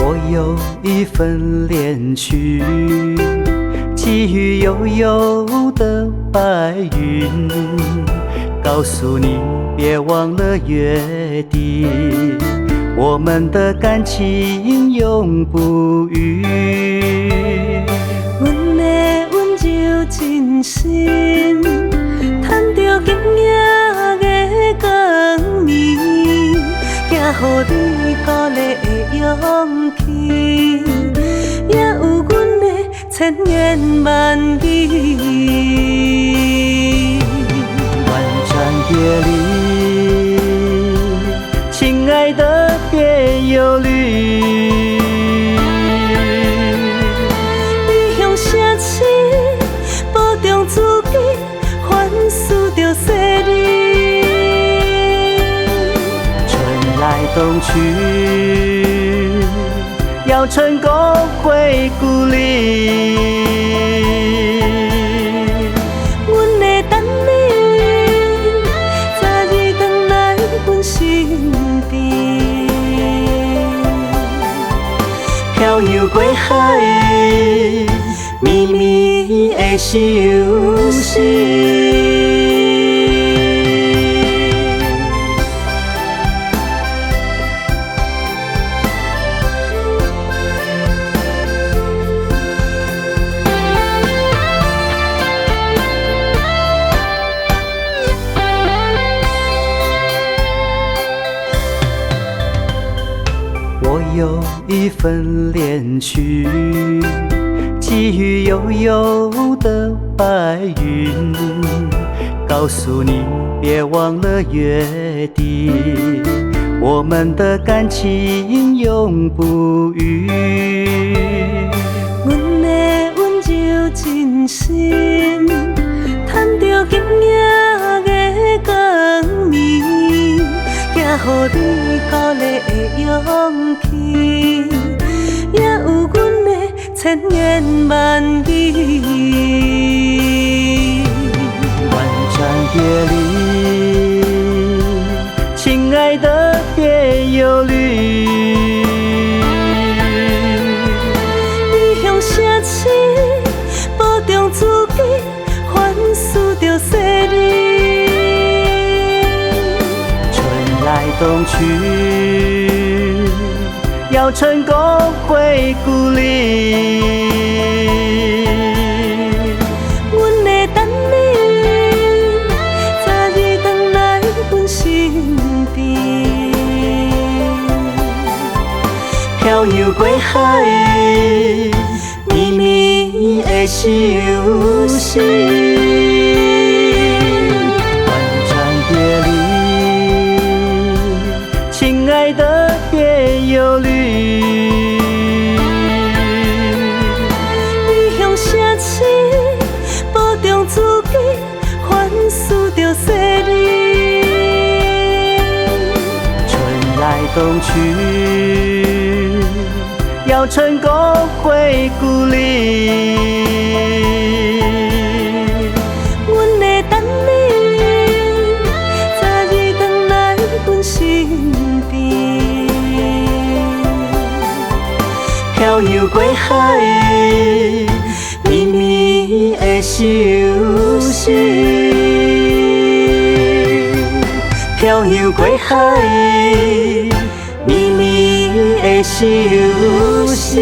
我有一份恋曲，寄予悠悠的白云，告诉你别忘了约定，我们的感情永不渝。阮的温柔真心，趁着今夜的光明，寄予你鼓励的勇气，也有阮的千言万语。万丈别离，亲爱的别忧虑。你向城市保重自己，反思着细腻。春来冬去，要成功回故里。阮会等你，早日回来阮身边。漂洋过海，绵绵的相思。我有一份恋曲，寄予悠悠的白云，告诉你别忘了约定，我们的感情永不渝。阮的温柔真心，趁着今夜的光明，寄予你鼓励的勇气，也有阮的千言万语。万丈别离，亲爱的别忧虑。你向城市保重自己，反思着细腻。春来冬去，要成功回故里。阮会等你，早日回来阮身边。漂洋过海，绵绵的相思。万丈别离，亲爱的别忧虑。你向城市保重自己，反思着细腻。春来冬去，要成功回故里。阮会等你，早日回来阮身边。漂洋过海，绵绵的相思。漂洋过海，绵绵的相思。